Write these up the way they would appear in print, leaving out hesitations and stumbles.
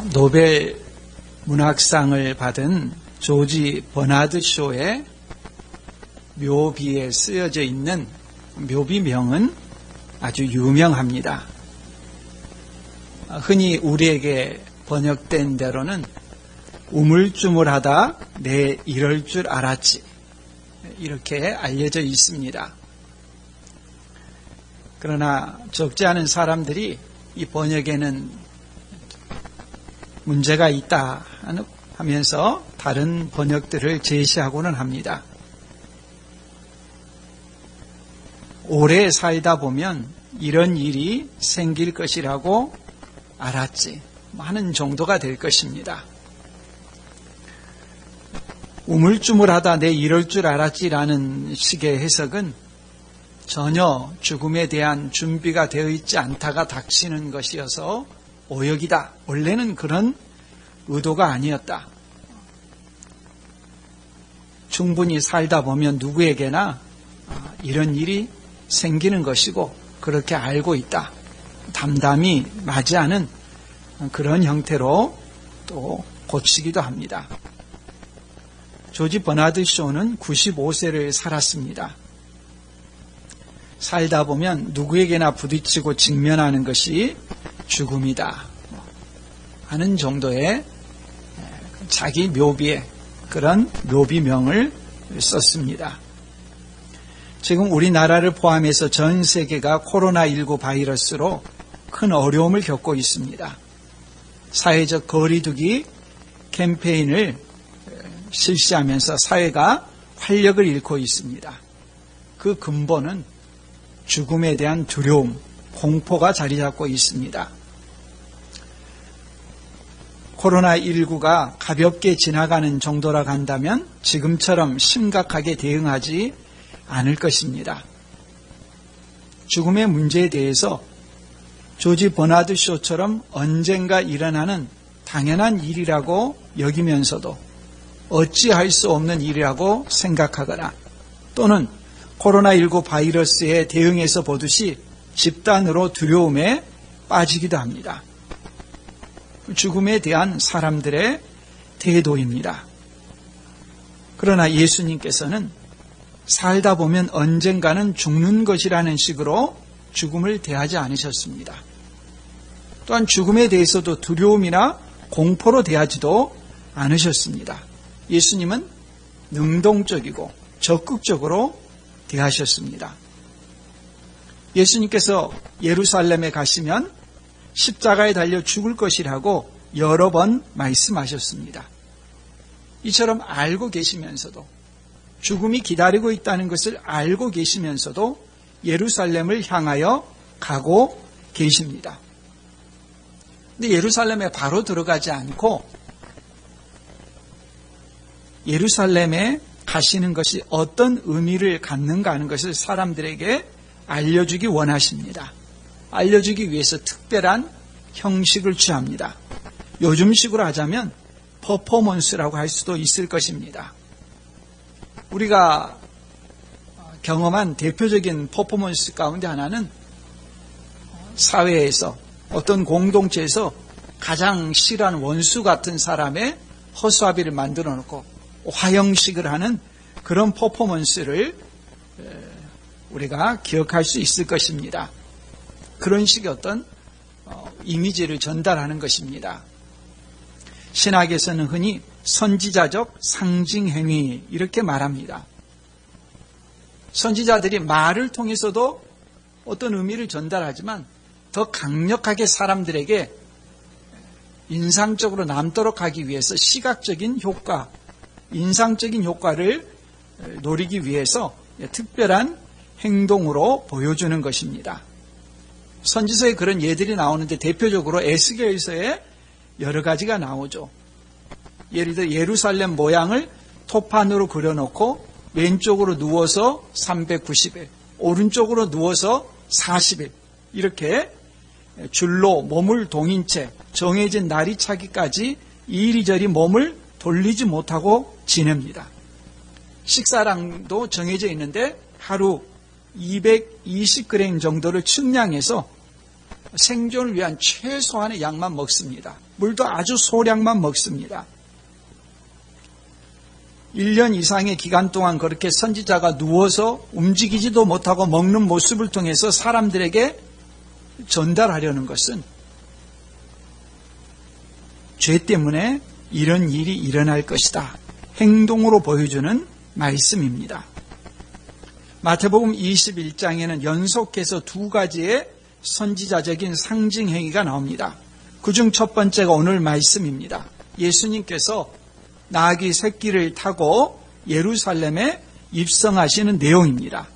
노벨 문학상을 받은 조지 버나드 쇼의 묘비에 쓰여져 있는 묘비명은 아주 유명합니다. 흔히 우리에게 번역된 대로는 우물쭈물하다 내 이럴 줄 알았지, 이렇게 알려져 있습니다. 그러나 적지 않은 사람들이 이 번역에는 문제가 있다 하면서 다른 번역들을 제시하고는 합니다. 오래 살다 보면 이런 일이 생길 것이라고 알았지 하는 정도가 될 것입니다. 우물쭈물하다 내 이럴 줄 알았지라는 식의 해석은 전혀 죽음에 대한 준비가 되어 있지 않다가 닥치는 것이어서 오역이다. 원래는 그런 의도가 아니었다. 충분히 살다 보면 누구에게나 이런 일이 생기는 것이고 그렇게 알고 있다. 담담히 맞이하는 그런 형태로 또 고치기도 합니다. 조지 버나드 쇼는 95세를 살았습니다. 살다 보면 누구에게나 부딪히고 직면하는 것이 죽음이다 하는 정도의 자기 묘비에 그런 묘비명을 썼습니다. 지금 우리나라를 포함해서 전 세계가 코로나19 바이러스로 큰 어려움을 겪고 있습니다. 사회적 거리두기 캠페인을 실시하면서 사회가 활력을 잃고 있습니다. 그 근본은 죽음에 대한 두려움, 공포가 자리 잡고 있습니다. 코로나19가 가볍게 지나가는 정도라 한다면 지금처럼 심각하게 대응하지 않을 것입니다. 죽음의 문제에 대해서 조지 버나드 쇼처럼 언젠가 일어나는 당연한 일이라고 여기면서도 어찌할 수 없는 일이라고 생각하거나 또는 코로나19 바이러스에 대응해서 보듯이 집단으로 두려움에 빠지기도 합니다. 죽음에 대한 사람들의 태도입니다. 그러나 예수님께서는 살다 보면 언젠가는 죽는 것이라는 식으로 죽음을 대하지 않으셨습니다. 또한 죽음에 대해서도 두려움이나 공포로 대하지도 않으셨습니다. 예수님은 능동적이고 적극적으로 대하셨습니다. 예수님께서 예루살렘에 가시면 십자가에 달려 죽을 것이라고 여러 번 말씀하셨습니다. 이처럼 알고 계시면서도 죽음이 기다리고 있다는 것을 알고 계시면서도 예루살렘을 향하여 가고 계십니다. 근데 예루살렘에 바로 들어가지 않고 예루살렘에 가시는 것이 어떤 의미를 갖는가 하는 것을 사람들에게 알려주기 원하십니다. 알려주기 위해서 특별한 형식을 취합니다. 요즘식으로 하자면 퍼포먼스라고 할 수도 있을 것입니다. 우리가 경험한 대표적인 퍼포먼스 가운데 하나는 사회에서 어떤 공동체에서 가장 싫어하는 원수 같은 사람의 허수아비를 만들어 놓고 화형식을 하는 그런 퍼포먼스를 우리가 기억할 수 있을 것입니다. 그런 식의 어떤 이미지를 전달하는 것입니다. 신학에서는 흔히 선지자적 상징행위 이렇게 말합니다. 선지자들이 말을 통해서도 어떤 의미를 전달하지만 더 강력하게 사람들에게 인상적으로 남도록 하기 위해서 시각적인 효과, 인상적인 효과를 노리기 위해서 특별한 행동으로 보여주는 것입니다. 선지서에 그런 예들이 나오는데 대표적으로 에스겔서에 여러 가지가 나오죠. 예를 들어 예루살렘 모양을 토판으로 그려놓고 왼쪽으로 누워서 390일, 오른쪽으로 누워서 40일 이렇게 줄로 몸을 동인 채 정해진 날이 차기까지 이리저리 몸을 돌리지 못하고 지냅니다. 식사량도 정해져 있는데 하루 220g 정도를 측량해서 생존을 위한 최소한의 양만 먹습니다. 물도 아주 소량만 먹습니다. 1년 이상의 기간 동안 그렇게 선지자가 누워서 움직이지도 못하고 먹는 모습을 통해서 사람들에게 전달하려는 것은 죄 때문에 이런 일이 일어날 것이다. 행동으로 보여주는 말씀입니다. 마태복음 21장에는 연속해서 두 가지의 선지자적인 상징 행위가 나옵니다. 그중 첫 번째가 오늘 말씀입니다. 예수님께서 나귀 새끼를 타고 예루살렘에 입성하시는 내용입니다.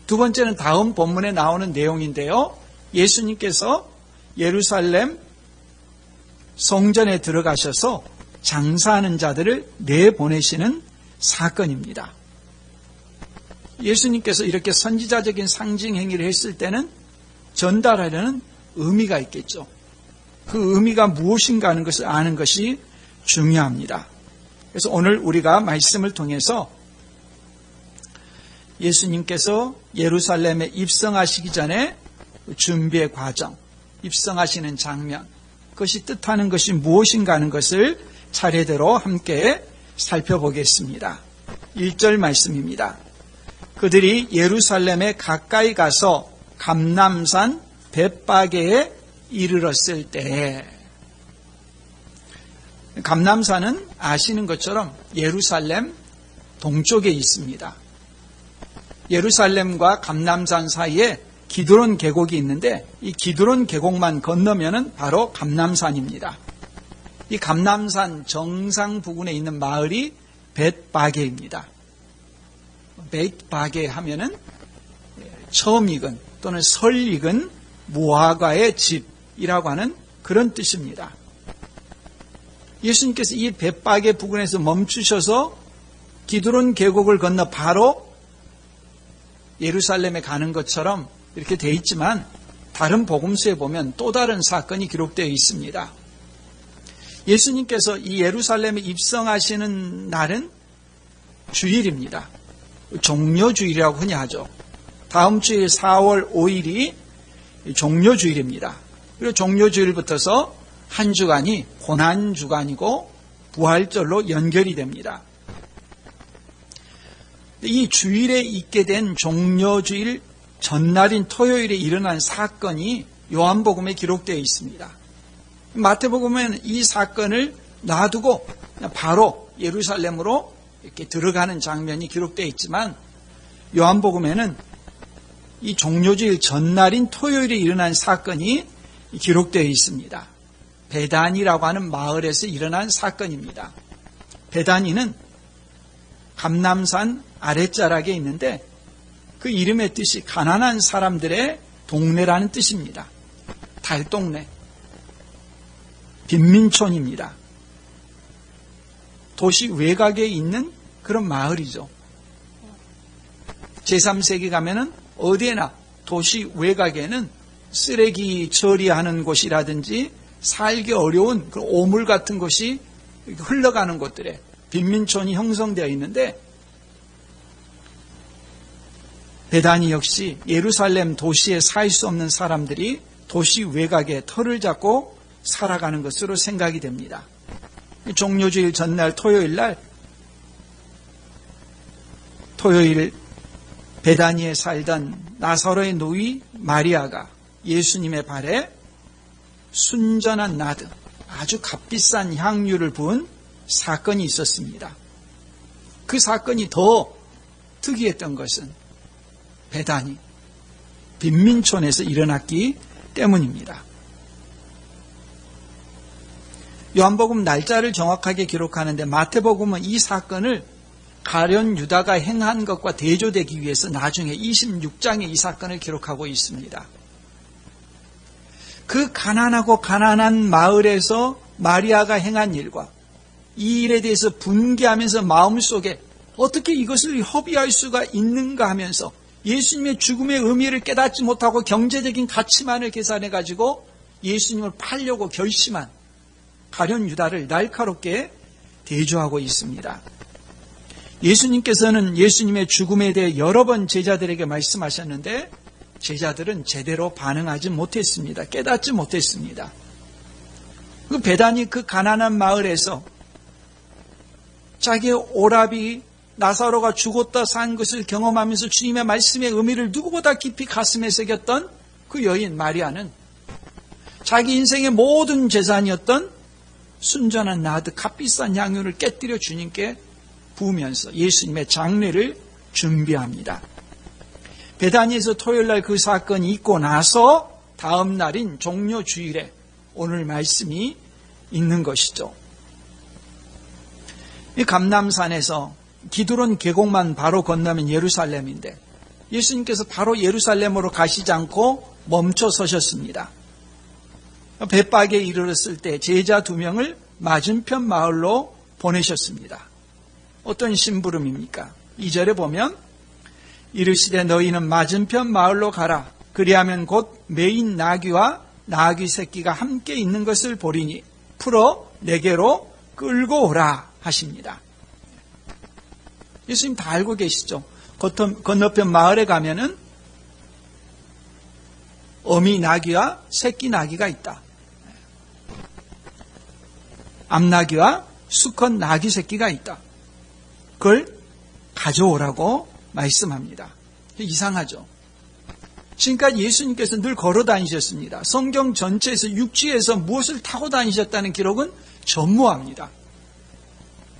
두 번째는 다음 본문에 나오는 내용인데요. 예수님께서 예루살렘 성전에 들어가셔서 장사하는 자들을 내보내시는 사건입니다. 예수님께서 이렇게 선지자적인 상징 행위를 했을 때는 전달하려는 의미가 있겠죠. 그 의미가 무엇인가 하는 것을 아는 것이 중요합니다. 그래서 오늘 우리가 말씀을 통해서 예수님께서 예루살렘에 입성하시기 전에 준비의 과정, 입성하시는 장면, 그것이 뜻하는 것이 무엇인가 하는 것을 차례대로 함께 살펴보겠습니다. 1절 말씀입니다. 그들이 예루살렘에 가까이 가서 감람산 벳바게에 이르렀을 때, 감람산은 아시는 것처럼 예루살렘 동쪽에 있습니다. 예루살렘과 감람산 사이에 기드론 계곡이 있는데 이 기드론 계곡만 건너면은 바로 감람산입니다. 이 감람산 정상 부근에 있는 마을이 벳바게입니다. 벳바게 하면은 처음 익은 또는 설 익은 무화과의 집이라고 하는 그런 뜻입니다. 예수님께서 이 벳바게 부근에서 멈추셔서 기드론 계곡을 건너 바로 예루살렘에 가는 것처럼 이렇게 되어 있지만 다른 복음서에 보면 또 다른 사건이 기록되어 있습니다. 예수님께서 이 예루살렘에 입성하시는 날은 주일입니다. 종려주일이라고 흔히 하죠. 다음 주일 4월 5일이 종려주일입니다. 그리고 종려주일부터서 한 주간이 고난주간이고 부활절로 연결이 됩니다. 이 주일에 있게 된 종려주일 전날인 토요일에 일어난 사건이 요한복음에 기록되어 있습니다. 마태복음에는 이 사건을 놔두고 바로 예루살렘으로 이렇게 들어가는 장면이 기록되어 있지만 요한복음에는 이 종려주일 전날인 토요일에 일어난 사건이 기록되어 있습니다. 베다니라고 하는 마을에서 일어난 사건입니다. 베다니는 감람산 아랫자락에 있는데 그 이름의 뜻이 가난한 사람들의 동네라는 뜻입니다. 달동네, 빈민촌입니다. 도시 외곽에 있는 그런 마을이죠. 제3세기 가면은 어디에나 도시 외곽에는 쓰레기 처리하는 곳이라든지 살기 어려운 그 오물 같은 곳이 흘러가는 곳들에 빈민촌이 형성되어 있는데 베다니 역시 예루살렘 도시에 살 수 없는 사람들이 도시 외곽에 터를 잡고 살아가는 것으로 생각이 됩니다. 종려주일 전날 토요일 베다니에 살던 나사로의 노이 마리아가 예수님의 발에 순전한 나드, 아주 값비싼 향유를 부은 사건이 있었습니다. 그 사건이 더 특이했던 것은 베다니, 빈민촌에서 일어났기 때문입니다. 요한복음 날짜를 정확하게 기록하는데 마태복음은 이 사건을 가룟 유다가 행한 것과 대조되기 위해서 나중에 26장에 이 사건을 기록하고 있습니다. 그 가난하고 가난한 마을에서 마리아가 행한 일과 이 일에 대해서 분개하면서 마음속에 어떻게 이것을 협의할 수가 있는가 하면서 예수님의 죽음의 의미를 깨닫지 못하고 경제적인 가치만을 계산해가지고 예수님을 팔려고 결심한 가룟 유다를 날카롭게 대조하고 있습니다. 예수님께서는 예수님의 죽음에 대해 여러 번 제자들에게 말씀하셨는데 제자들은 제대로 반응하지 못했습니다. 깨닫지 못했습니다. 그 베다니 그 가난한 마을에서 자기의 오라비 나사로가 죽었다 산 것을 경험하면서 주님의 말씀의 의미를 누구보다 깊이 가슴에 새겼던 그 여인 마리아는 자기 인생의 모든 재산이었던 순전한 나드 값비싼 향유를 깨뜨려 주님께 부으면서 예수님의 장례를 준비합니다. 베다니에서 토요일날 그 사건이 있고 나서 다음 날인 종려 주일에 오늘 말씀이 있는 것이죠. 이 감람산에서 기드론 계곡만 바로 건너면 예루살렘인데 예수님께서 바로 예루살렘으로 가시지 않고 멈춰 서셨습니다. 벳박에 이르렀을 때 제자 2명을 맞은편 마을로 보내셨습니다. 어떤 심부름입니까? 2절에 보면 이르시되 너희는 맞은편 마을로 가라. 그리하면 곧 매인 나귀와 나귀 새끼가 함께 있는 것을 보리니 풀어 내게로 끌고 오라 하십니다. 예수님 다 알고 계시죠? 건너편 마을에 가면은 어미 나귀와 새끼 나귀가 있다. 암나귀와 수컷 나귀 새끼가 있다. 그걸 가져오라고 말씀합니다. 이상하죠? 지금까지 예수님께서 늘 걸어 다니셨습니다. 성경 전체에서 육지에서 무엇을 타고 다니셨다는 기록은 전무합니다.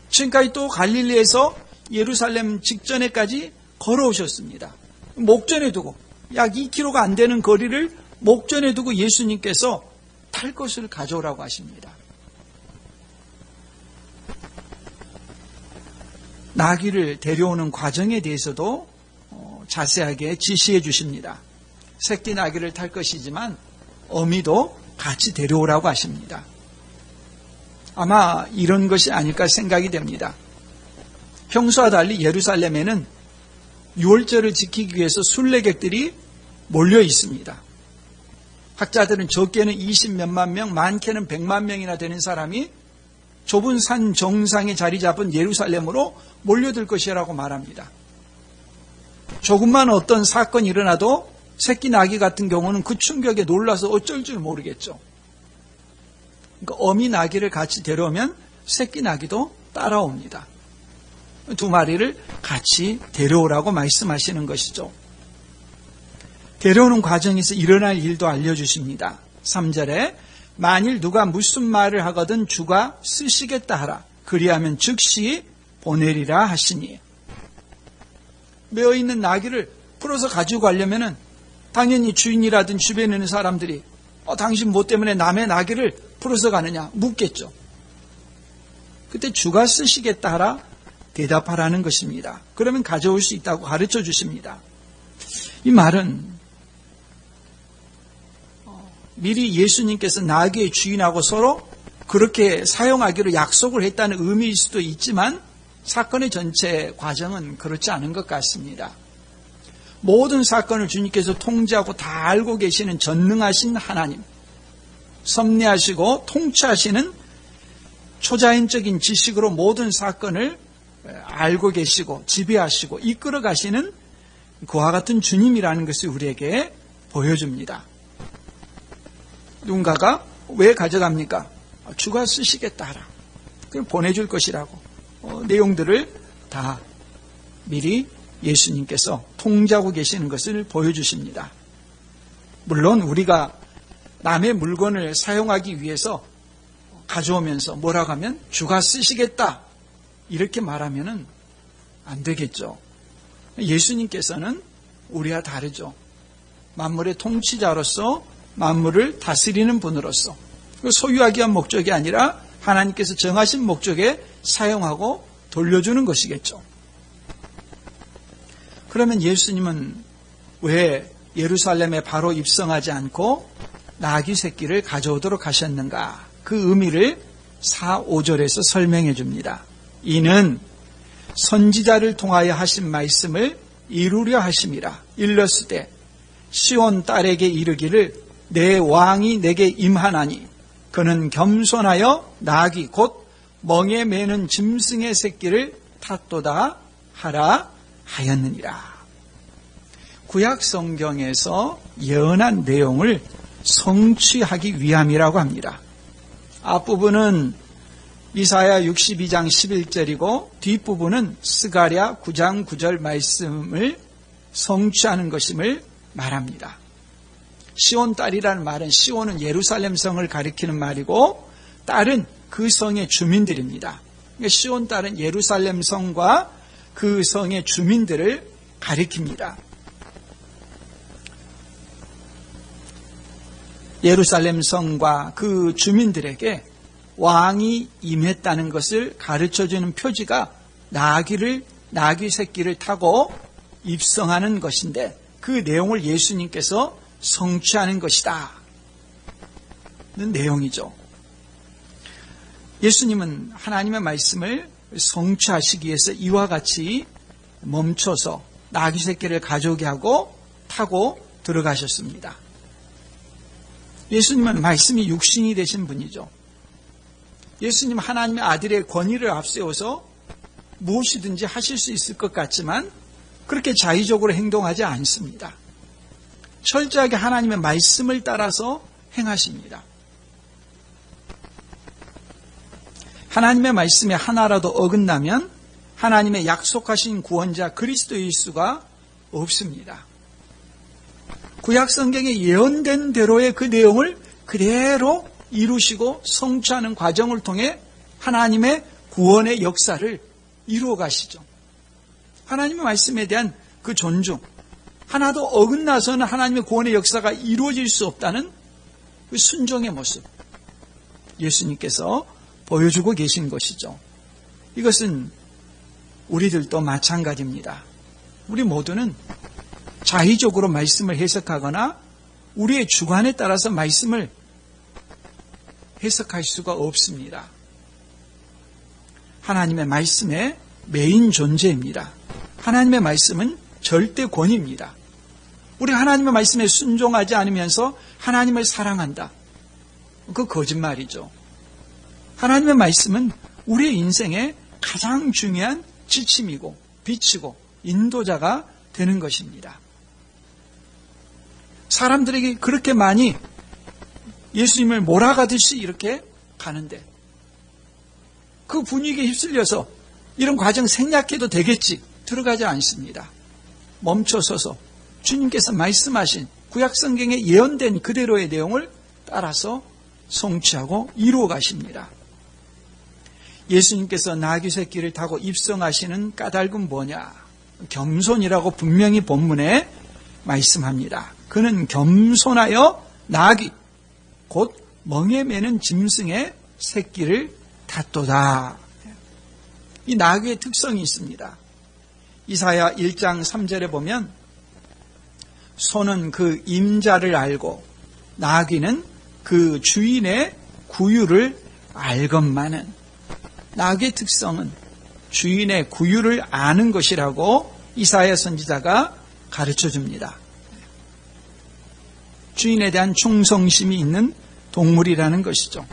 지금까지 또 갈릴리에서 예루살렘 직전에까지 걸어오셨습니다. 목전에 두고 약 2km가 안 되는 거리를 목전에 두고 예수님께서 탈 것을 가져오라고 하십니다. 나귀를 데려오는 과정에 대해서도 자세하게 지시해 주십니다. 새끼 나귀를 탈 것이지만 어미도 같이 데려오라고 하십니다. 아마 이런 것이 아닐까 생각이 됩니다. 평소와 달리 예루살렘에는 유월절을 지키기 위해서 순례객들이 몰려 있습니다. 학자들은 적게는 20몇만 명, 많게는 100만 명이나 되는 사람이 좁은 산 정상에 자리 잡은 예루살렘으로 몰려들 것이라고 말합니다. 조금만 어떤 사건이 일어나도 새끼 나귀 같은 경우는 그 충격에 놀라서 어쩔 줄 모르겠죠. 그러니까 어미 나귀를 같이 데려오면 새끼 나귀도 따라옵니다. 2마리를 같이 데려오라고 말씀하시는 것이죠. 데려오는 과정에서 일어날 일도 알려주십니다. 3절에 만일 누가 무슨 말을 하거든 주가 쓰시겠다 하라. 그리하면 즉시 보내리라 하시니. 메어있는 나귀를 풀어서 가지고 가려면 당연히 주인이라든 주변에 있는 사람들이 당신 뭐 때문에 남의 나귀를 풀어서 가느냐 묻겠죠. 그때 주가 쓰시겠다 하라 대답하라는 것입니다. 그러면 가져올 수 있다고 가르쳐 주십니다. 이 말은 미리 예수님께서 나귀의 주인하고 서로 그렇게 사용하기로 약속을 했다는 의미일 수도 있지만 사건의 전체 과정은 그렇지 않은 것 같습니다. 모든 사건을 주님께서 통제하고 다 알고 계시는 전능하신 하나님, 섭리하시고 통치하시는 초자연적인 지식으로 모든 사건을 알고 계시고 지배하시고 이끌어 가시는 그와 같은 주님이라는 것을 우리에게 보여줍니다. 누군가가 왜 가져갑니까? 주가 쓰시겠다 하라. 그걸 보내줄 것이라고 내용들을 다 미리 예수님께서 통제하고 계시는 것을 보여주십니다. 물론 우리가 남의 물건을 사용하기 위해서 가져오면서 뭐라고 하면 주가 쓰시겠다 이렇게 말하면 안 되겠죠. 예수님께서는 우리와 다르죠. 만물의 통치자로서 만물을 다스리는 분으로서 소유하기 위한 목적이 아니라 하나님께서 정하신 목적에 사용하고 돌려주는 것이겠죠. 그러면 예수님은 왜 예루살렘에 바로 입성하지 않고 나귀 새끼를 가져오도록 하셨는가? 그 의미를 4, 5절에서 설명해 줍니다. 이는 선지자를 통하여 하신 말씀을 이루려 하심이라. 일렀으되 시온 딸에게 이르기를 내 왕이 내게 임하나니 그는 겸손하여 나귀 곧 멍에 매는 짐승의 새끼를 탔도다 하라 하였느니라. 구약 성경에서 예언한 내용을 성취하기 위함이라고 합니다. 앞부분은 이사야 62장 11절이고 뒷부분은 스가랴 9장 9절 말씀을 성취하는 것임을 말합니다. 시온 딸이라는 말은 시온은 예루살렘 성을 가리키는 말이고 딸은 그 성의 주민들입니다. 시온 딸은 예루살렘 성과 그 성의 주민들을 가리킵니다. 예루살렘 성과 그 주민들에게 왕이 임했다는 것을 가르쳐주는 표지가 나귀 새끼를 타고 입성하는 것인데 그 내용을 예수님께서 성취하는 것이다 는 내용이죠. 예수님은 하나님의 말씀을 성취하시기 위해서 이와 같이 멈춰서 나귀 새끼를 가져오게 하고 타고 들어가셨습니다. 예수님은 말씀이 육신이 되신 분이죠. 예수님 하나님의 아들의 권위를 앞세워서 무엇이든지 하실 수 있을 것 같지만 그렇게 자의적으로 행동하지 않습니다. 철저하게 하나님의 말씀을 따라서 행하십니다. 하나님의 말씀에 하나라도 어긋나면 하나님의 약속하신 구원자 그리스도 예수가 없습니다. 구약 성경에 예언된 대로의 그 내용을 그대로 이루시고 성취하는 과정을 통해 하나님의 구원의 역사를 이루어 가시죠. 하나님의 말씀에 대한 그 존중, 하나도 어긋나서는 하나님의 구원의 역사가 이루어질 수 없다는 그 순종의 모습, 예수님께서 보여주고 계신 것이죠. 이것은 우리들도 마찬가지입니다. 우리 모두는 자의적으로 말씀을 해석하거나 우리의 주관에 따라서 말씀을 해석할 수가 없습니다. 하나님의 말씀의 메인 존재입니다. 하나님의 말씀은 절대 권위입니다. 우리가 하나님의 말씀에 순종하지 않으면서 하나님을 사랑한다. 그 거짓말이죠. 하나님의 말씀은 우리의 인생의 가장 중요한 지침이고 빛이고 인도자가 되는 것입니다. 사람들에게 그렇게 많이 예수님을 몰아가듯이 이렇게 가는데 그 분위기에 휩쓸려서 이런 과정 생략해도 되겠지 들어가지 않습니다. 멈춰서서 주님께서 말씀하신 구약 성경에 예언된 그대로의 내용을 따라서 성취하고 이루어 가십니다. 예수님께서 나귀 새끼를 타고 입성하시는 까닭은 뭐냐? 겸손이라고 분명히 본문에 말씀합니다. 그는 겸손하여 나귀 곧 멍에 매는 짐승의 새끼를 탔도다. 이 나귀의 특성이 있습니다. 이사야 1장 3절에 보면 소는 그 임자를 알고 나귀는 그 주인의 구유를 알건만은, 나귀의 특성은 주인의 구유를 아는 것이라고 이사야 선지자가 가르쳐줍니다. 주인에 대한 충성심이 있는 동물이라는 것이죠.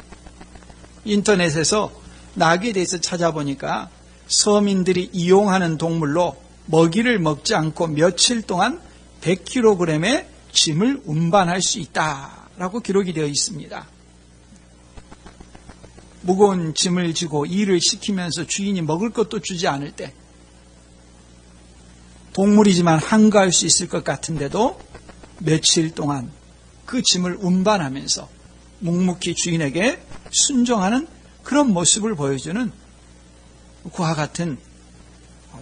인터넷에서 나귀에 대해서 찾아보니까 서민들이 이용하는 동물로 먹이를 먹지 않고 며칠 동안 100kg의 짐을 운반할 수 있다라고 기록이 되어 있습니다. 무거운 짐을 지고 일을 시키면서 주인이 먹을 것도 주지 않을 때 동물이지만 한가할 수 있을 것 같은데도 며칠 동안 그 짐을 운반하면서 묵묵히 주인에게 순종하는 그런 모습을 보여주는 그와 같은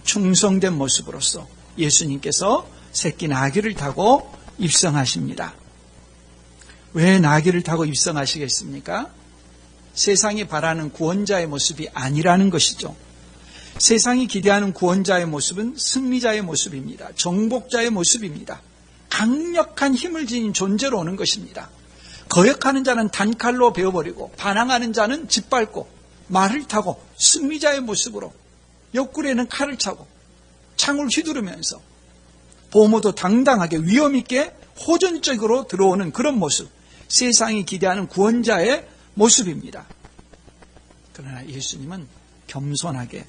충성된 모습으로서 예수님께서 새끼 나귀를 타고 입성하십니다. 왜 나귀를 타고 입성하시겠습니까? 세상이 바라는 구원자의 모습이 아니라는 것이죠. 세상이 기대하는 구원자의 모습은 승리자의 모습입니다. 정복자의 모습입니다. 강력한 힘을 지닌 존재로 오는 것입니다. 거역하는 자는 단칼로 베어버리고 반항하는 자는 짓밟고 말을 타고 승리자의 모습으로 옆구리에는 칼을 차고 창을 휘두르면서 보모도 당당하게 위엄있게 호전적으로 들어오는 그런 모습, 세상이 기대하는 구원자의 모습입니다. 그러나 예수님은 겸손하게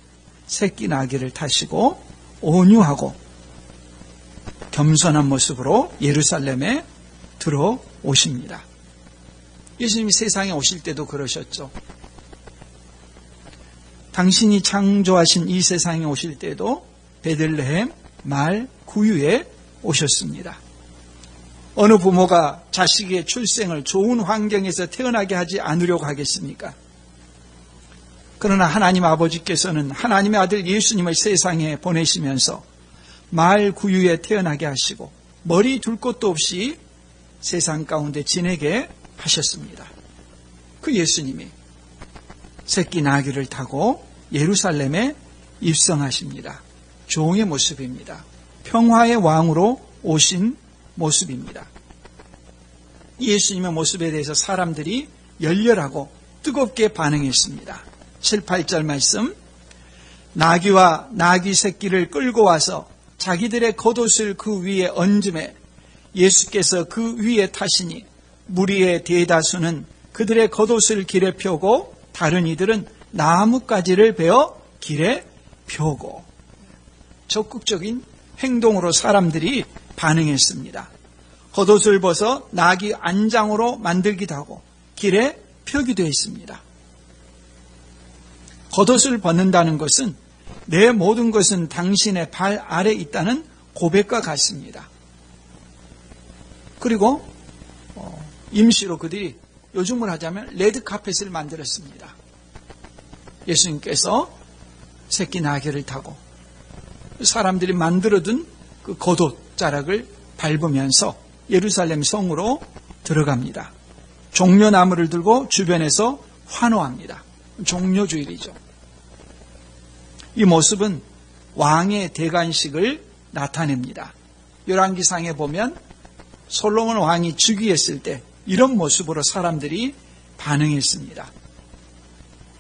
새끼 나귀를 타시고 온유하고 겸손한 모습으로 예루살렘에 들어오십니다. 예수님이 세상에 오실 때도 그러셨죠. 당신이 창조하신 이 세상에 오실 때도 베들레헴 말 구유에 오셨습니다. 어느 부모가 자식의 출생을 좋은 환경에서 태어나게 하지 않으려고 하겠습니까? 그러나 하나님 아버지께서는 하나님의 아들 예수님을 세상에 보내시면서 말 구유에 태어나게 하시고 머리 둘 곳도 없이 세상 가운데 지내게 하셨습니다. 그 예수님이 새끼 나귀를 타고 예루살렘에 입성하십니다. 종의 모습입니다. 평화의 왕으로 오신 모습입니다. 예수님의 모습에 대해서 사람들이 열렬하고 뜨겁게 반응했습니다. 7, 8절 말씀, 나귀와 나귀 새끼를 끌고 와서 자기들의 겉옷을 그 위에 얹음에 예수께서 그 위에 타시니 무리의 대다수는 그들의 겉옷을 길에 펴고 다른 이들은 나뭇가지를 베어 길에 펴고, 적극적인 행동으로 사람들이 반응했습니다. 겉옷을 벗어 나귀 안장으로 만들기도 하고 길에 펴기도 했습니다. 겉옷을 벗는다는 것은 내 모든 것은 당신의 발 아래 있다는 고백과 같습니다. 그리고 임시로 그들이 요즘을 하자면 레드카펫을 만들었습니다. 예수님께서 새끼 나귀를 타고 사람들이 만들어둔 그 겉옷 자락을 밟으면서 예루살렘 성으로 들어갑니다. 종려나무를 들고 주변에서 환호합니다. 종려주일이죠. 이 모습은 왕의 대관식을 나타냅니다. 열왕기상에 보면 솔로몬 왕이 즉위했을 때 이런 모습으로 사람들이 반응했습니다.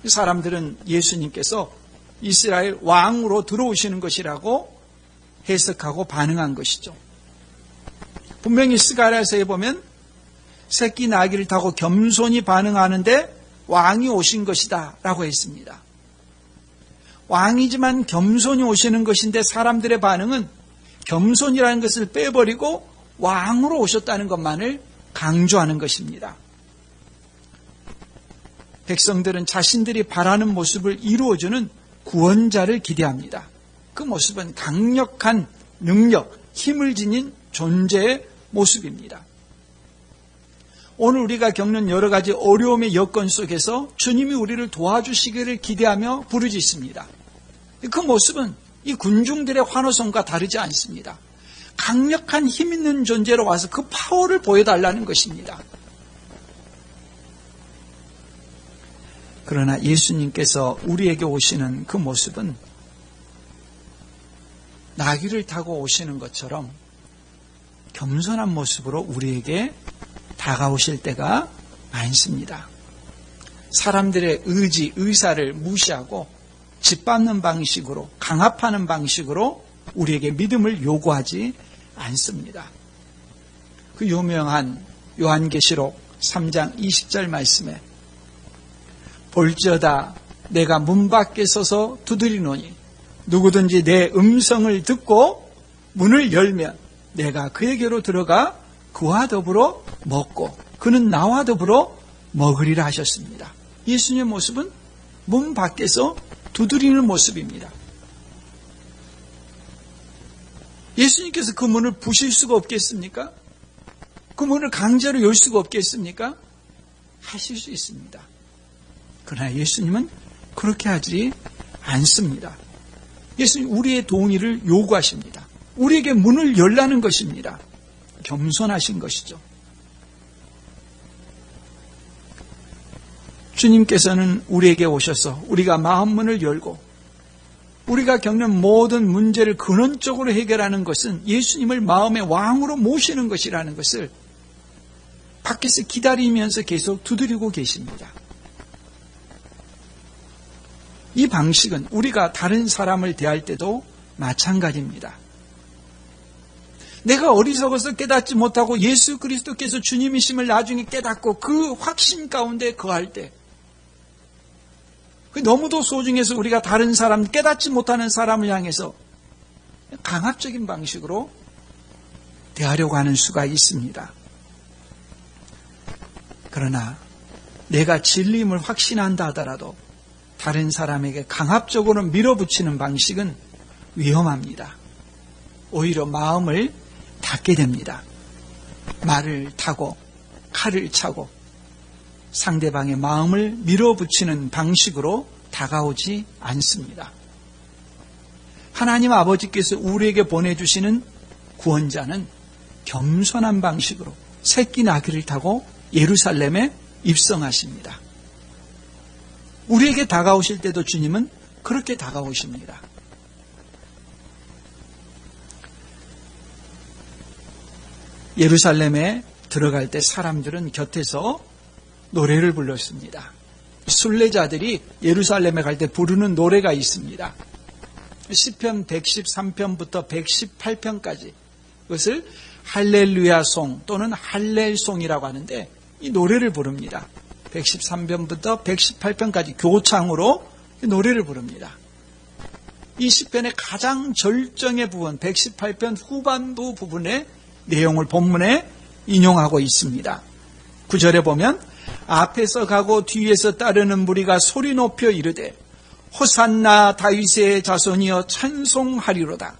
사람들은 예수님께서 이스라엘 왕으로 들어오시는 것이라고 해석하고 반응한 것이죠. 분명히 스가랴서에 보면 새끼 나귀를 타고 겸손히 반응하는데 왕이 오신 것이다 라고 했습니다. 왕이지만 겸손히 오시는 것인데 사람들의 반응은 겸손이라는 것을 빼버리고 왕으로 오셨다는 것만을 강조하는 것입니다. 백성들은 자신들이 바라는 모습을 이루어주는 구원자를 기대합니다. 그 모습은 강력한 능력, 힘을 지닌 존재의 모습입니다. 오늘 우리가 겪는 여러 가지 어려움의 여건 속에서 주님이 우리를 도와주시기를 기대하며 부르짖습니다. 그 모습은 이 군중들의 환호성과 다르지 않습니다. 강력한 힘 있는 존재로 와서 그 파워를 보여달라는 것입니다. 그러나 예수님께서 우리에게 오시는 그 모습은 나귀를 타고 오시는 것처럼 겸손한 모습으로 우리에게 다가오실 때가 많습니다. 사람들의 의지, 의사를 무시하고 짓밟는 방식으로, 강압하는 방식으로 우리에게 믿음을 요구하지 않습니다. 그 유명한 요한계시록 3장 20절 말씀에 볼지어다 내가 문 밖에 서서 두드리노니 누구든지 내 음성을 듣고 문을 열면 내가 그에게로 들어가 그와 더불어 먹고 그는 나와 더불어 먹으리라 하셨습니다. 예수님의 모습은 문 밖에서 두드리는 모습입니다. 예수님께서 그 문을 부실 수가 없겠습니까? 그 문을 강제로 열 수가 없겠습니까? 하실 수 있습니다. 그러나 예수님은 그렇게 하지 않습니다. 예수님 우리의 동의를 요구하십니다. 우리에게 문을 열라는 것입니다. 겸손하신 것이죠. 주님께서는 우리에게 오셔서 우리가 마음문을 열고 우리가 겪는 모든 문제를 근원적으로 해결하는 것은 예수님을 마음의 왕으로 모시는 것이라는 것을 밖에서 기다리면서 계속 두드리고 계십니다. 이 방식은 우리가 다른 사람을 대할 때도 마찬가지입니다. 내가 어리석어서 깨닫지 못하고 예수 그리스도께서 주님이심을 나중에 깨닫고 그 확신 가운데 거할 때 너무도 소중해서 우리가 다른 사람, 깨닫지 못하는 사람을 향해서 강압적인 방식으로 대하려고 하는 수가 있습니다. 그러나 내가 진리임을 확신한다 하더라도 다른 사람에게 강압적으로 밀어붙이는 방식은 위험합니다. 오히려 마음을 닫게 됩니다. 말을 타고 칼을 차고 상대방의 마음을 밀어붙이는 방식으로 다가오지 않습니다. 하나님 아버지께서 우리에게 보내주시는 구원자는 겸손한 방식으로 새끼 나귀를 타고 예루살렘에 입성하십니다. 우리에게 다가오실 때도 주님은 그렇게 다가오십니다. 예루살렘에 들어갈 때 사람들은 곁에서 노래를 불렀습니다. 순례자들이 예루살렘에 갈 때 부르는 노래가 있습니다. 시편 113편부터 118편까지 그것을 할렐루야송 또는 할렐송이라고 하는데 이 노래를 부릅니다. 113편부터 118편까지 교창으로 노래를 부릅니다. 이 시편의 가장 절정의 부분 118편 후반부 부분의 내용을 본문에 인용하고 있습니다. 9절에 보면 앞에서 가고 뒤에서 따르는 무리가 소리 높여 이르되 호산나 다윗의 자손이여 찬송하리로다.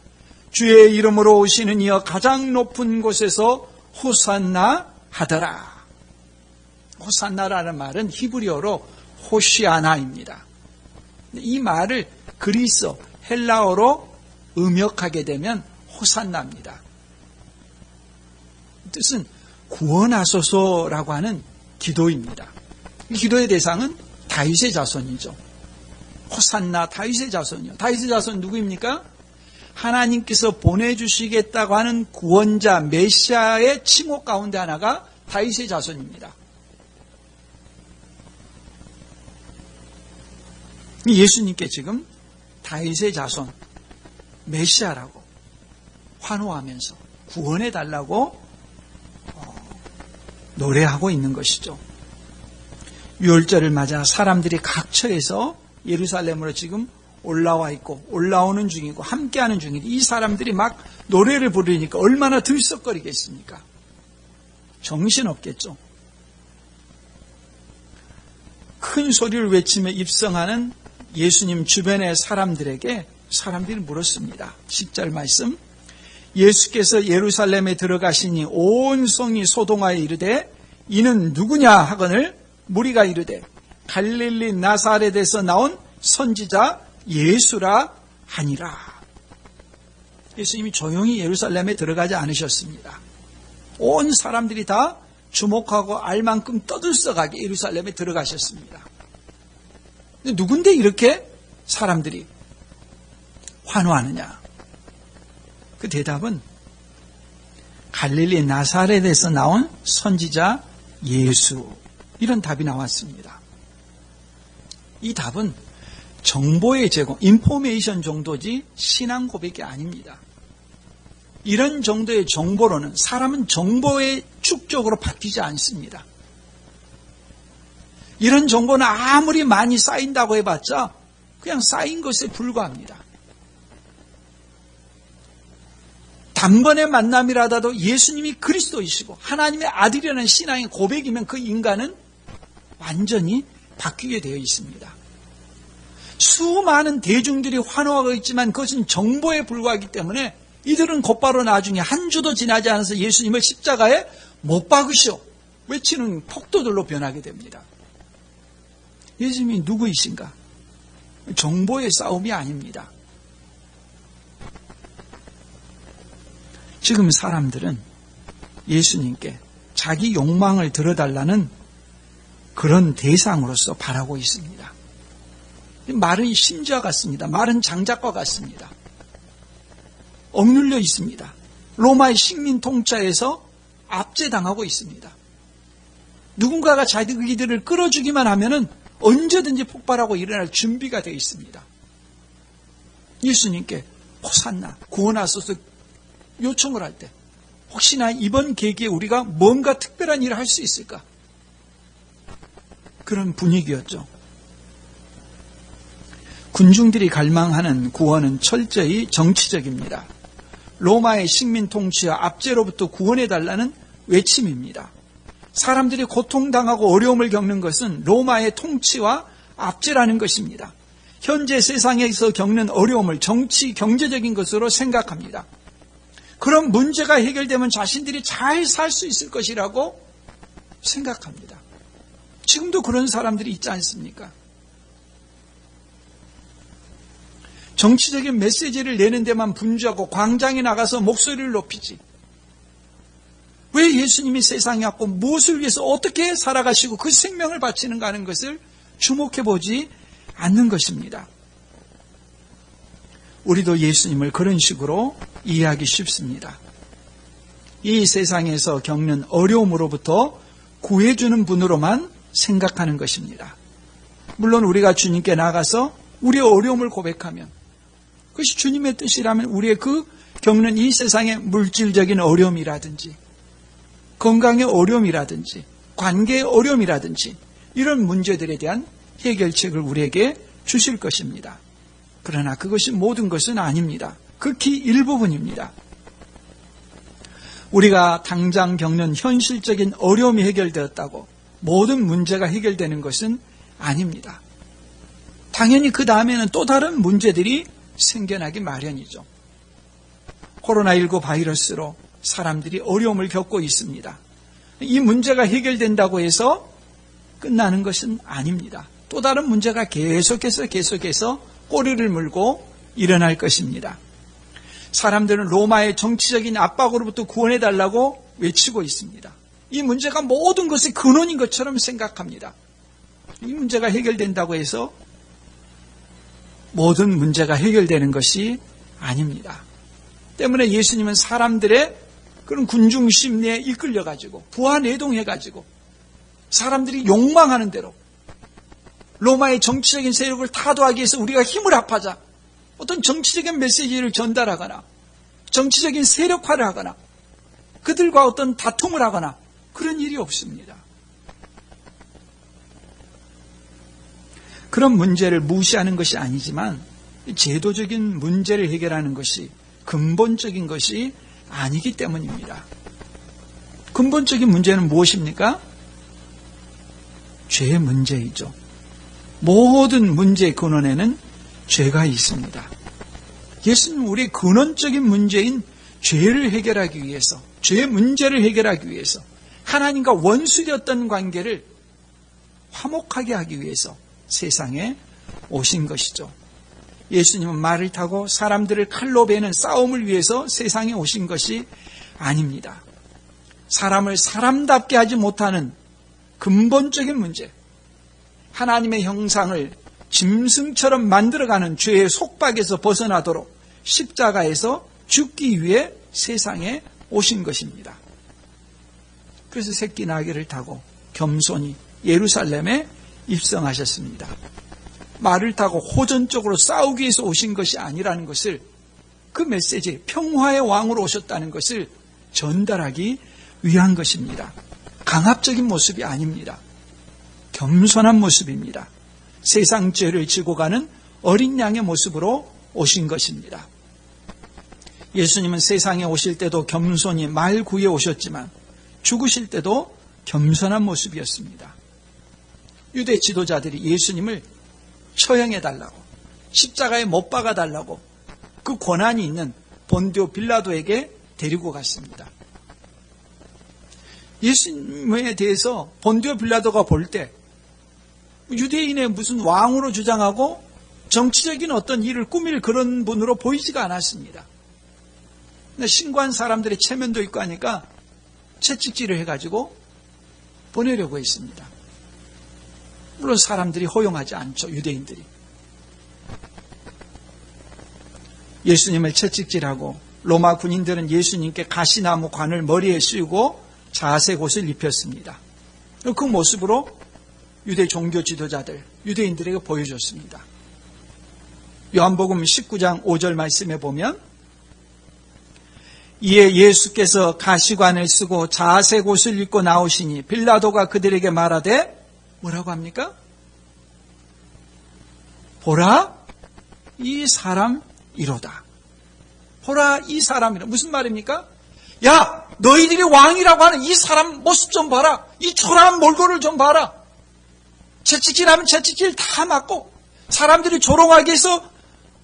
주의 이름으로 오시는 이여 가장 높은 곳에서 호산나 하더라. 호산나라는 말은 히브리어로 호시아나입니다. 이 말을 그리스어 헬라어로 음역하게 되면 호산나입니다. 뜻은 구원하소서라고 하는 기도입니다. 이 기도의 대상은 다윗의 자손이죠. 호산나 다윗의 자손이요. 다윗의 자손 누구입니까? 하나님께서 보내주시겠다고 하는 구원자 메시아의 칭호 가운데 하나가 다윗의 자손입니다. 예수님께 지금 다윗의 자손 메시아라고 환호하면서 구원해달라고 노래하고 있는 것이죠. 유월절을 맞아 사람들이 각처에서 예루살렘으로 지금 올라와 있고 올라오는 중이고 함께하는 중인데 이 사람들이 막 노래를 부르니까 얼마나 들썩거리겠습니까? 정신없겠죠. 큰 소리를 외치며 입성하는 예수님 주변의 사람들에게 사람들이 물었습니다. 10절 말씀 예수께서 예루살렘에 들어가시니 온 성이 소동하여 이르되 이는 누구냐 하거늘 무리가 이르되 갈릴리 나사렛에서 나온 선지자 예수라 하니라. 예수님이 조용히 예루살렘에 들어가지 않으셨습니다. 온 사람들이 다 주목하고 알 만큼 떠들썩하게 예루살렘에 들어가셨습니다. 근데 누군데 이렇게 사람들이 환호하느냐? 그 대답은 갈릴리 나사렛에서 나온 선지자 예수, 이런 답이 나왔습니다. 이 답은 정보의 제공, 인포메이션 정도지 신앙 고백이 아닙니다. 이런 정도의 정보로는 사람은 정보의 축적으로 바뀌지 않습니다. 이런 정보는 아무리 많이 쌓인다고 해봤자 그냥 쌓인 것에 불과합니다. 단번의 만남이라도 예수님이 그리스도이시고 하나님의 아들이라는 신앙의 고백이면 그 인간은 완전히 바뀌게 되어 있습니다. 수많은 대중들이 환호하고 있지만 그것은 정보에 불과하기 때문에 이들은 곧바로 나중에 한 주도 지나지 않아서 예수님을 십자가에 못 박으시오 외치는 폭도들로 변하게 됩니다. 예수님이 누구이신가? 정보의 싸움이 아닙니다. 지금 사람들은 예수님께 자기 욕망을 들어달라는 그런 대상으로서 바라고 있습니다. 말은 심지와 같습니다. 말은 장작과 같습니다. 억눌려 있습니다. 로마의 식민 통치에서 압제당하고 있습니다. 누군가가 자기들을 끌어주기만 하면은 언제든지 폭발하고 일어날 준비가 되어 있습니다. 예수님께 호산나 구원하소서 요청을 할 때 혹시나 이번 계기에 우리가 뭔가 특별한 일을 할 수 있을까? 그런 분위기였죠. 군중들이 갈망하는 구원은 철저히 정치적입니다. 로마의 식민 통치와 압제로부터 구원해달라는 외침입니다. 사람들이 고통당하고 어려움을 겪는 것은 로마의 통치와 압제라는 것입니다. 현재 세상에서 겪는 어려움을 정치, 경제적인 것으로 생각합니다. 그런 문제가 해결되면 자신들이 잘 살 수 있을 것이라고 생각합니다. 지금도 그런 사람들이 있지 않습니까? 정치적인 메시지를 내는 데만 분주하고 광장에 나가서 목소리를 높이지. 왜 예수님이 세상에 왔고 무엇을 위해서 어떻게 살아가시고 그 생명을 바치는가 하는 것을 주목해 보지 않는 것입니다. 우리도 예수님을 그런 식으로 이해하기 쉽습니다. 이 세상에서 겪는 어려움으로부터 구해주는 분으로만 생각하는 것입니다. 물론 우리가 주님께 나가서 우리의 어려움을 고백하면 그것이 주님의 뜻이라면 우리의 그 겪는 이 세상의 물질적인 어려움이라든지 건강의 어려움이라든지 관계의 어려움이라든지 이런 문제들에 대한 해결책을 우리에게 주실 것입니다. 그러나 그것이 모든 것은 아닙니다. 극히 일부분입니다. 우리가 당장 겪는 현실적인 어려움이 해결되었다고 모든 문제가 해결되는 것은 아닙니다. 당연히 그 다음에는 또 다른 문제들이 생겨나기 마련이죠. 코로나19 바이러스로 사람들이 어려움을 겪고 있습니다. 이 문제가 해결된다고 해서 끝나는 것은 아닙니다. 또 다른 문제가 계속해서 꼬리를 물고 일어날 것입니다. 사람들은 로마의 정치적인 압박으로부터 구원해달라고 외치고 있습니다. 이 문제가 모든 것의 근원인 것처럼 생각합니다. 이 문제가 해결된다고 해서 모든 문제가 해결되는 것이 아닙니다. 때문에 예수님은 사람들의 그런 군중 심리에 이끌려가지고 부하내동해가지고 사람들이 욕망하는 대로 로마의 정치적인 세력을 타도하기 위해서 우리가 힘을 합하자 어떤 정치적인 메시지를 전달하거나 정치적인 세력화를 하거나 그들과 어떤 다툼을 하거나 그런 일이 없습니다. 그런 문제를 무시하는 것이 아니지만 제도적인 문제를 해결하는 것이 근본적인 것이 아니기 때문입니다. 근본적인 문제는 무엇입니까? 죄의 문제이죠. 모든 문제의 근원에는 죄가 있습니다. 예수님은 우리의 근원적인 문제인 죄를 해결하기 위해서, 죄의 문제를 해결하기 위해서 하나님과 원수되었던 관계를 화목하게 하기 위해서 세상에 오신 것이죠. 예수님은 말을 타고 사람들을 칼로 베는 싸움을 위해서 세상에 오신 것이 아닙니다. 사람을 사람답게 하지 못하는 근본적인 문제, 하나님의 형상을 짐승처럼 만들어가는 죄의 속박에서 벗어나도록 십자가에서 죽기 위해 세상에 오신 것입니다. 그래서 새끼 나귀를 타고 겸손히 예루살렘에 입성하셨습니다. 말을 타고 호전적으로 싸우기 위해서 오신 것이 아니라는 것을, 그 메시지, 평화의 왕으로 오셨다는 것을 전달하기 위한 것입니다. 강압적인 모습이 아닙니다. 겸손한 모습입니다. 세상 죄를 지고 가는 어린 양의 모습으로 오신 것입니다. 예수님은 세상에 오실 때도 겸손히 말구에 오셨지만 죽으실 때도 겸손한 모습이었습니다. 유대 지도자들이 예수님을 처형해달라고, 십자가에 못 박아달라고 그 권한이 있는 본디오 빌라도에게 데리고 갔습니다. 예수님에 대해서 본디오 빌라도가 볼 때 유대인의 무슨 왕으로 주장하고 정치적인 어떤 일을 꾸밀 그런 분으로 보이지가 않았습니다. 신고한 사람들의 체면도 있고 하니까 채찍질을 해가지고 보내려고 했습니다. 물론 사람들이 허용하지 않죠. 유대인들이. 예수님을 채찍질하고 로마 군인들은 예수님께 가시나무 관을 머리에 씌우고 자색 옷을 입혔습니다. 그 모습으로 유대 종교 지도자들, 유대인들에게 보여줬습니다. 요한복음 19장 5절 말씀에 보면 이에 예수께서 가시관을 쓰고 자색 옷을 입고 나오시니 빌라도가 그들에게 말하되 뭐라고 합니까? 보라, 이 사람 이로다. 보라 이 사람이라. 무슨 말입니까? 야, 너희들이 왕이라고 하는 이 사람 모습 좀 봐라. 이 초라한 몰골을 좀 봐라. 채찍질하면 채찍질 다 맞고, 사람들이 조롱하기 위해서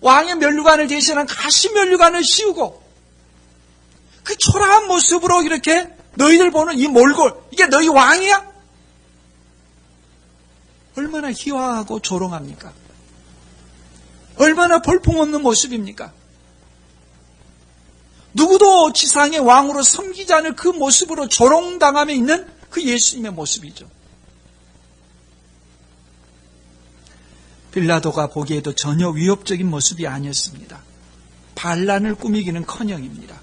왕의 면류관을 대신한 가시 면류관을 씌우고, 그 초라한 모습으로 이렇게 너희들 보는 이 몰골, 이게 너희 왕이야? 얼마나 희화하고 조롱합니까? 얼마나 볼품없는 모습입니까? 누구도 지상의 왕으로 섬기지 않을 그 모습으로 조롱당하며 있는 그 예수님의 모습이죠. 빌라도가 보기에도 전혀 위협적인 모습이 아니었습니다. 반란을 꾸미기는 커녕입니다.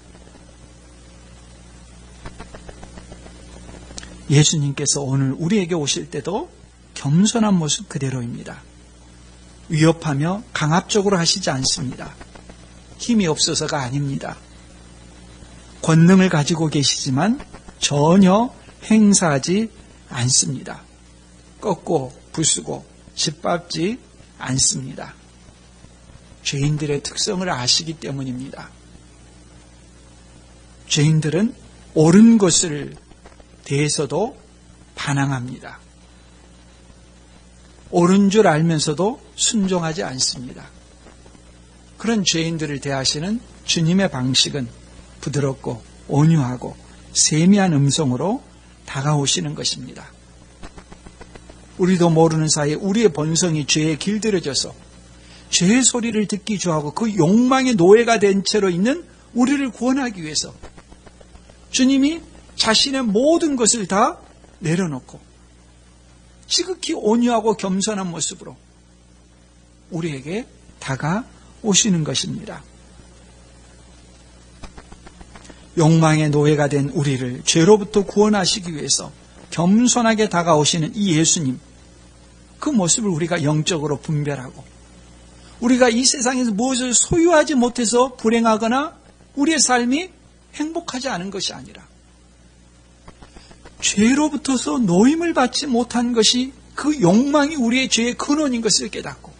예수님께서 오늘 우리에게 오실 때도 겸손한 모습 그대로입니다. 위협하며 강압적으로 하시지 않습니다. 힘이 없어서가 아닙니다. 권능을 가지고 계시지만 전혀 행사하지 않습니다. 꺾고 부수고 짓밟지 않습니다. 죄인들의 특성을 아시기 때문입니다. 죄인들은 옳은 것을 대해서도 반항합니다. 옳은 줄 알면서도 순종하지 않습니다. 그런 죄인들을 대하시는 주님의 방식은 부드럽고 온유하고 세미한 음성으로 다가오시는 것입니다. 우리도 모르는 사이에 우리의 본성이 죄에 길들여져서 죄의 소리를 듣기 좋아하고 그 욕망의 노예가 된 채로 있는 우리를 구원하기 위해서 주님이 자신의 모든 것을 다 내려놓고 지극히 온유하고 겸손한 모습으로 우리에게 다가오시는 것입니다. 욕망의 노예가 된 우리를 죄로부터 구원하시기 위해서 겸손하게 다가오시는 이 예수님, 그 모습을 우리가 영적으로 분별하고 우리가 이 세상에서 무엇을 소유하지 못해서 불행하거나 우리의 삶이 행복하지 않은 것이 아니라 죄로부터서 노임을 받지 못한 것이 그 욕망이 우리의 죄의 근원인 것을 깨닫고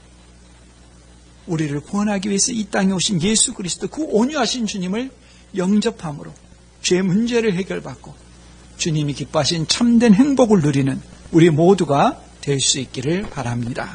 우리를 구원하기 위해서 이 땅에 오신 예수 그리스도, 그 온유하신 주님을 영접함으로 죄 문제를 해결받고 주님이 기뻐하신 참된 행복을 누리는 우리 모두가 될 수 있기를 바랍니다.